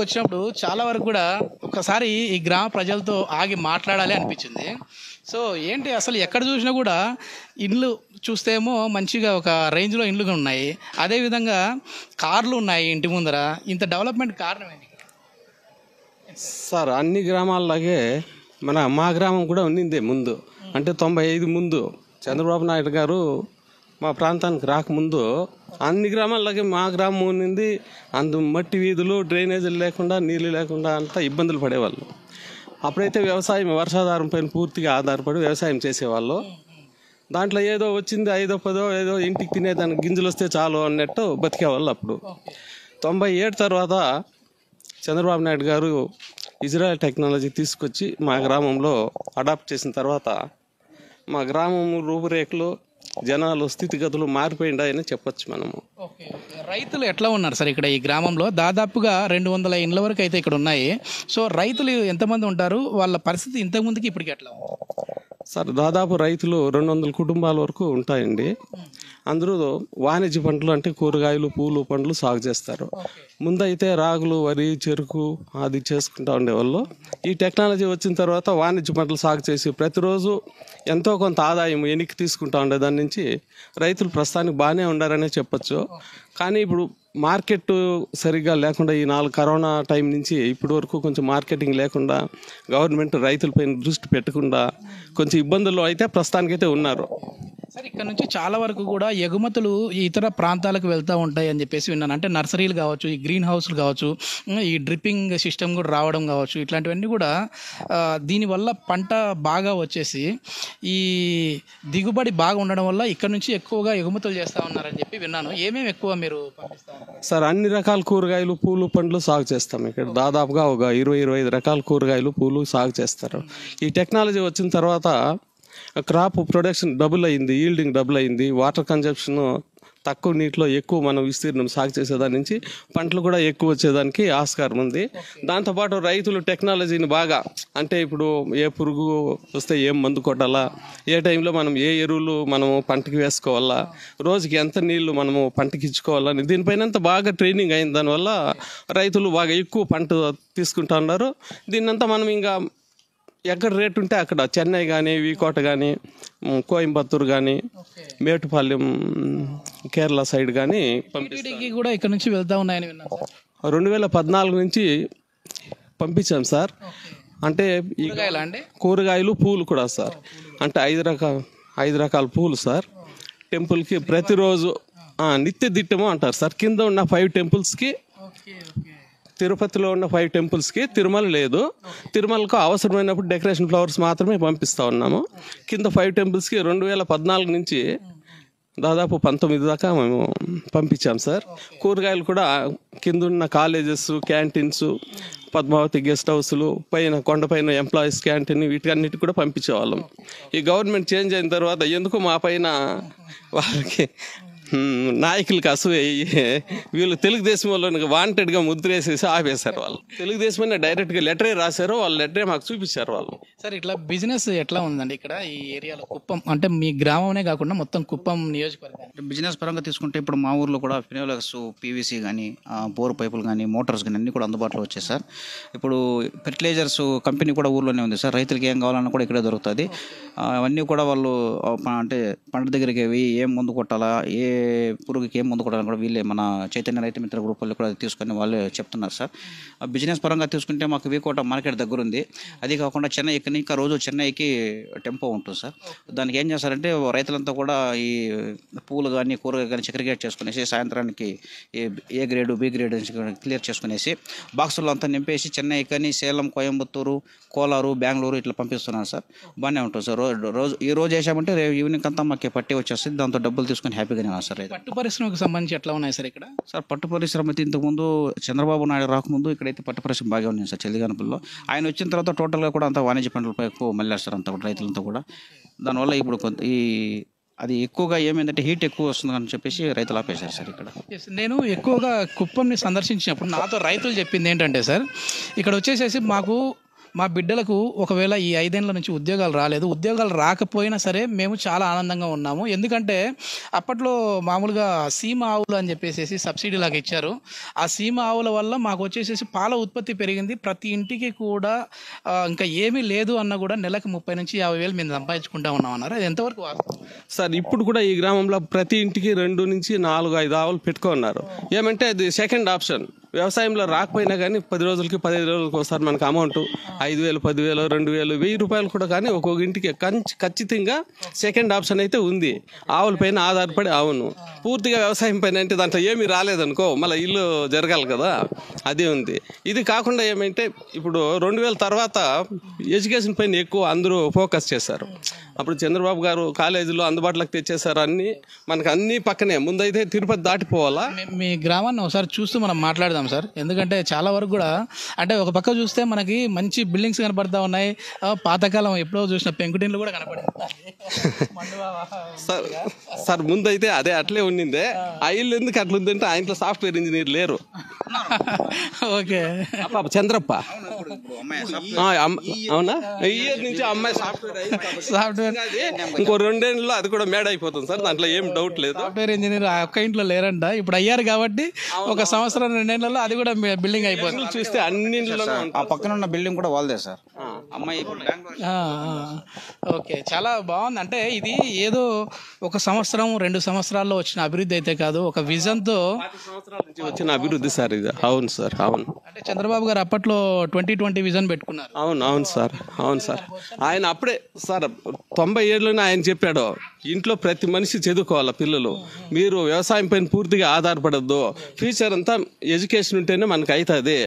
వచ్చినప్పుడు చాలా వరకు కూడా ఒకసారి ఈ గ్రామ ప్రజలతో ఆగి మాట్లాడాలి అనిపించింది. సో ఏంటి అసలు ఎక్కడ చూసినా కూడా ఇండ్లు చూస్తేమో మంచిగా ఒక రేంజ్లో ఇండ్లు ఉన్నాయి, అదేవిధంగా కార్లు ఉన్నాయి ఇంటి ముందర. ఇంత డెవలప్మెంట్ కారణం ఏంటి? సార్ అన్ని గ్రామాల్లాగే మా గ్రామం కూడా ఉన్నిందే ముందు. అంటే 95 ముందు చంద్రబాబు నాయుడు గారు మా ప్రాంతానికి రాకముందు అన్ని గ్రామాల్లాగే మా గ్రామం ఉన్నింది. మట్టి వీధులు, డ్రైనేజీలు లేకుండా, నీళ్ళు లేకుండా అంతా ఇబ్బందులు పడేవాళ్ళు. అప్పుడైతే వ్యవసాయం వర్షాధారం పైన పూర్తిగా ఆధారపడి వ్యవసాయం చేసేవాళ్ళు. దాంట్లో ఏదో వచ్చింది 5-10 ఏదో ఇంటికి తినేదానికి గింజలు వస్తే చాలు అన్నట్టు బతికేవాళ్ళు. అప్పుడు 97 తర్వాత చంద్రబాబు నాయుడు గారు ఇజ్రాయెల్ టెక్నాలజీ తీసుకొచ్చి మా గ్రామంలో అడాప్ట్ చేసిన తర్వాత మా గ్రామం రూపురేఖలు, జనాలు స్థితిగతులు మారిపోయిండాయని చెప్పొచ్చు మనము. రైతులు ఎట్లా ఉన్నారు సార్ ఇక్కడ ఈ గ్రామంలో? దాదాపుగా 200 ఇండ్ల వరకు అయితే ఇక్కడ ఉన్నాయి. సో రైతులు ఎంతమంది ఉంటారు? వాళ్ళ పరిస్థితి ఇంతకుముందుకి ఇప్పటికి ఎట్లా ఉంది? సార్ దాదాపు రైతులు 200 కుటుంబాల వరకు ఉంటాయండి. అందరూ వాణిజ్య పంటలు అంటే కూరగాయలు, పూలు, పండ్లు సాగు చేస్తారు. ముందైతే రాగులు, వరి, చెరుకు అది చేసుకుంటూ ఉండేవాళ్ళు. ఈ టెక్నాలజీ వచ్చిన తర్వాత వాణిజ్య పంటలు సాగు చేసి ప్రతిరోజు ఎంతో కొంత ఆదాయం ఎనికి తీసుకుంటా ఉండే దాని నుంచి రైతులు ప్రస్తుతానికి బాగానే ఉండారనే చెప్పచ్చు. కానీ ఇప్పుడు మార్కెట్ సరిగ్గా లేకుండా ఈ 4 కరోనా టైం నుంచి ఇప్పటి వరకు కొంచెం మార్కెటింగ్ లేకుండా, గవర్నమెంట్ రైతులపైన దృష్టి పెట్టకుండా కొంచెం ఇబ్బందుల్లో అయితే ప్రస్తుతానికైతే ఉన్నారు. సార్ ఇక్కడ నుంచి చాలా వరకు కూడా ఎగుమతులు ఇతర ప్రాంతాలకు వెళ్తూ ఉంటాయి అని చెప్పేసి విన్నాను. అంటే నర్సరీలు కావచ్చు, ఈ గ్రీన్ హౌస్లు కావచ్చు, ఈ డ్రిప్పింగ్ సిస్టమ్ కూడా రావడం కావచ్చు, ఇట్లాంటివన్నీ కూడా దీనివల్ల పంట బాగా వచ్చేసి ఈ దిగుబడి బాగా ఉండడం వల్ల ఇక్కడ నుంచి ఎక్కువగా ఎగుమతులు చేస్తూ ఉన్నారని చెప్పి విన్నాను. ఏమేమి ఎక్కువ మీరు పంపిస్తూ ఉంటారు? సార్ అన్ని రకాల కూరగాయలు, పూలు, పండ్లు సాగు చేస్తాం. ఇక్కడ దాదాపుగా ఒక 20-25 రకాల కూరగాయలు, పూలు సాగు చేస్తారు. ఈ టెక్నాలజీ వచ్చిన తర్వాత క్రాప్ ప్రొడక్షన్ డబుల్ అయింది, ఈల్డింగ్ డబుల్ అయింది. వాటర్ కన్జంప్షన్ తక్కువ నీటిలో ఎక్కువ మనం విస్తీర్ణం సాగు చేసేదాని నుంచి పంటలు కూడా ఎక్కువ వచ్చేదానికి ఆస్కారం ఉంది. దాంతోపాటు రైతులు టెక్నాలజీని బాగా, అంటే ఇప్పుడు ఏ పురుగు వస్తే ఏం మందు కొట్టాలా, ఏ టైంలో మనం ఏ ఎరువులు మనము పంటకి వేసుకోవాలా, రోజుకి ఎంత నీళ్లు మనము పంటకి ఇచ్చుకోవాలని దీనిపైన బాగా ట్రైనింగ్ అయిన దానివల్ల రైతులు బాగా ఎక్కువ పంట తీసుకుంటా ఉన్నారు. దీన్నంతా మనం ఇంకా ఎక్కడ రేటు ఉంటే అక్కడ చెన్నై కానీ, వీకోట కానీ, కోయంబత్తూరు కానీ, మేటుపాలెం కేరళ సైడ్ కానీ పంపిణీకి కూడా ఇక్కడ నుంచి వెళ్తా ఉన్నాయని విన్నాను సార్. 2014 నుంచి పంపించాం సార్. అంటే ఈ కూరగాయలు, పూలు కూడా సార్. అంటే 5 రకాల పూలు సార్. టెంపుల్కి ప్రతిరోజు నిత్య దిట్టము అంటారు సార్. కింద ఉన్న 5 టెంపుల్స్కి, తిరుపతిలో ఉన్న 5 టెంపుల్స్కి, తిరుమల లేదు, తిరుమలకు అవసరమైనప్పుడు డెకరేషన్ ఫ్లవర్స్ మాత్రమే పంపిస్తూ ఉన్నాము. కింద 5 టెంపుల్స్కి 2014 నుంచి దాదాపు 19 దాకా మేము పంపించాం సార్. కూరగాయలు కూడా కింద ఉన్న కాలేజెస్, క్యాంటీన్స్, పద్మావతి గెస్ట్ హౌస్లు, పైన కొండపైన ఎంప్లాయీస్ క్యాంటీన్, వీటన్నిటి కూడా పంపించేవాళ్ళం. ఈ గవర్నమెంట్ చేంజ్ అయిన తర్వాత ఎందుకు మా పైన వాళ్ళకి నాయకులకి అసూయ వీళ్ళు తెలుగుదేశం వాళ్ళని వాంటెడ్గా ముద్రేసేసి ఆపేశారు. వాళ్ళు తెలుగుదేశం డైరెక్ట్గా లెటరే రాశారు, వాళ్ళు లెటరే మాకు చూపించారు వాళ్ళు. సార్ ఇట్లా బిజినెస్ ఎట్లా ఉందండి ఇక్కడ ఈ ఏరియాలో? కుప్పం అంటే మీ గ్రామమే కాకుండా మొత్తం కుప్పం నియోజకవర్గం బిజినెస్ పరంగా తీసుకుంటే ఇప్పుడు మా ఊర్లో కూడా ఫినోలెక్స్, పీవీసీ కానీ, బోర్ పైపులు కానీ, మోటార్స్ కానీ అన్నీ కూడా అందుబాటులో వచ్చాయి సార్. ఇప్పుడు ఫెర్టిలైజర్స్ కంపెనీ కూడా ఊర్లోనే ఉంది సార్. రైతులకి ఏం కావాలన్నా కూడా ఇక్కడే దొరుకుతుంది. అవన్నీ కూడా వాళ్ళు అంటే పంట దగ్గరికి ఏం ముందు కొట్టాలా, ఏ పురుగుకి ఏం ముందు కొట్టాలని కూడా వీళ్ళే మన చైతన్య రైతు మిత్ర గ్రూప్ వాళ్ళు కూడా తీసుకొని వాళ్ళే చెప్తున్నారు సార్. బిజినెస్ పరంగా తీసుకుంటే మాకు వీకోట మార్కెట్ దగ్గర ఉంది. అది కాకుండా చెన్నై ఇక్కడ ఇంకా రోజు చెన్నైకి టెంపో ఉంటుంది సార్. దానికి ఏం చేస్తారంటే రైతులంతా కూడా ఈ పూలు కానీ, కూరగాయలు కానీ సెగ్రిగేట్ చేసుకునేసి సాయంత్రానికి A grade, B grade clear చేసుకునేసి బాక్సుల్లో అంతా నింపేసి చెన్నై కానీ, సేలం, కోయంబత్తూరు, కోలారు, బెంగళూరు ఇట్లా పంపిస్తున్నాను సార్. బాగానే ఉంటుంది సార్. ఈ రోజు వేసామంటే ఈవినింగ్ అంతా మాకు పట్టి వచ్చేస్తుంది. దాంతో డబ్బులు తీసుకొని హ్యాపీగానే ఉన్నారు సార్. పట్టు పరిశ్రమకు సంబంధించి ఎట్లా ఉన్నాయి సార్ ఇక్కడ? సార్ పట్టు పరిశ్రమ అయితే ఇంతకుముందు చంద్రబాబు నాయుడు రాకముందు ఇక్కడైతే పట్టు పరిశ్రమ బాగా ఉంది సార్ చెల్లిగానపల్లిలో. ఆయన వచ్చిన తర్వాత టోటల్గా కూడా అంతా వాణిజ్య పంటలపై ఎక్కువ మళ్ళారు సార్ అంతా కూడా రైతులంతా కూడా. దానివల్ల ఇప్పుడు అది ఎక్కువగా ఏమైందంటే హీట్ ఎక్కువ వస్తుంది అని చెప్పేసి రైతులు ఆపేశారు సార్ ఇక్కడ. నేను ఎక్కువగా కుప్పంని సందర్శించినప్పుడు నాతో రైతులు చెప్పింది ఏంటంటే సార్, ఇక్కడ వచ్చేసేసి మాకు మా బిడ్డలకు ఒకవేళ ఈ 5 ఏళ్ల నుంచి ఉద్యోగాలు రాలేదు, ఉద్యోగాలు రాకపోయినా సరే మేము చాలా ఆనందంగా ఉన్నాము. ఎందుకంటే అప్పట్లో మామూలుగా సీమ ఆవులు అని చెప్పేసి సబ్సిడీ లాగా ఇచ్చారు. ఆ సీమ ఆవుల వల్ల మాకు వచ్చేసేసి పాల ఉత్పత్తి పెరిగింది. ప్రతి ఇంటికి కూడా ఇంకా ఏమీ లేదు అన్న కూడా నెలకు 30 నుంచి 50 వేలు మేము సంపాదించుకుంటా ఉన్నాం అన్నారు. అది ఎంతవరకు వాస్తవం సార్? ఇప్పుడు కూడా ఈ గ్రామంలో ప్రతి ఇంటికి 2 నుంచి 4, 5 ఆవులు పెట్టుకున్నారు. ఏమంటే అది సెకండ్ ఆప్షన్. వ్యవసాయంలో రాకపోయినా కానీ 10 రోజులకి 15 రోజులకి ఒకసారి మనకు అమౌంట్ 5,000, 10,000, 2,000, 1,000 రూపాయలు కూడా కానీ ఒక్కొక్క ఇంటికి ఖచ్చితంగా సెకండ్ ఆప్షన్ అయితే ఉంది. ఆవుల పైన ఆధారపడి అవును పూర్తిగా వ్యవసాయం పైన అంటే దాంట్లో ఏమీ రాలేదనుకో మళ్ళీ ఇల్లు జరగాలి కదా, అదే ఉంది. ఇది కాకుండా ఏమంటే ఇప్పుడు 2000 తర్వాత ఎడ్యుకేషన్ పైన ఎక్కువ అందరూ ఫోకస్ చేశారు. అప్పుడు చంద్రబాబు గారు కాలేజీలో అందుబాటులోకి తెచ్చేసారు. మనకు అన్ని పక్కనే, ముందైతే తిరుపతి దాటిపోవాలా. మీ గ్రామాన్ని ఒకసారి చూస్తూ మనం మాట్లాడదాం సార్. ఎందుకంటే చాలా వరకు కూడా అంటే ఒక పక్క చూస్తే మనకి మంచి బిల్డింగ్స్ కనపడతా ఉన్నాయి. పాతకాలం ఎప్పుడో చూసిన పెంకుటిన్లు కూడా కనపడుతుంది. సార్ ముందైతే అదే అట్లే ఉండిందే. ఆ ఇల్లు ఎందుకు అట్లా ఉందంటే ఆ ఇంట్లో సాఫ్ట్వేర్ ఇంజనీర్ లేరు. ఓకే, చంద్రప్ప అవునా, ఈ ఇయర్ నుంచి అమ్మాయి సాఫ్ట్వేర్ ఇంకో 2 ఏళ్ళలో అది కూడా మేడ అయిపోతుంది సార్, దాంట్లో ఏం డౌట్ లేదు. సాఫ్ట్వేర్ ఇంజనీర్ ఆ ఒక్క ఇంట్లో లేరంట, ఇప్పుడు అయ్యారు కాబట్టి ఒక సంవత్సరం 2 ఏళ్లలో అది కూడా బిల్డింగ్ అయిపోతుంది. చూస్తే అన్నింటిలో ఆ పక్కన ఉన్న బిల్డింగ్ కూడా వాళ్ళదే సార్. అమ్మాయి ఓకే, చాలా బాగుంది. అంటే ఇది ఏదో 1 సంవత్సరం 2 సంవత్సరాల్లో వచ్చిన అభివృద్ధి అయితే కాదు, ఒక విజన్ తో వచ్చిన అభివృద్ధి సార్ ఇది. అవును సార్, అవును. అంటే చంద్రబాబు గారు అప్పట్లో 2020 విజన్ పెట్టుకున్నారు. అవును సార్, అవును సార్. ఆయన అప్పుడే సార్ 97లోనే ఆయన చెప్పాడు, ఇంట్లో ప్రతి మనిషి చదువుకోవాలి పిల్లలు, మీరు వ్యవసాయం పైన పూర్తిగా ఆధారపడద్దు, ఫ్యూచర్ అంతా ఎడ్యుకేషన్ ఉంటేనే మనకు అవుతుంది.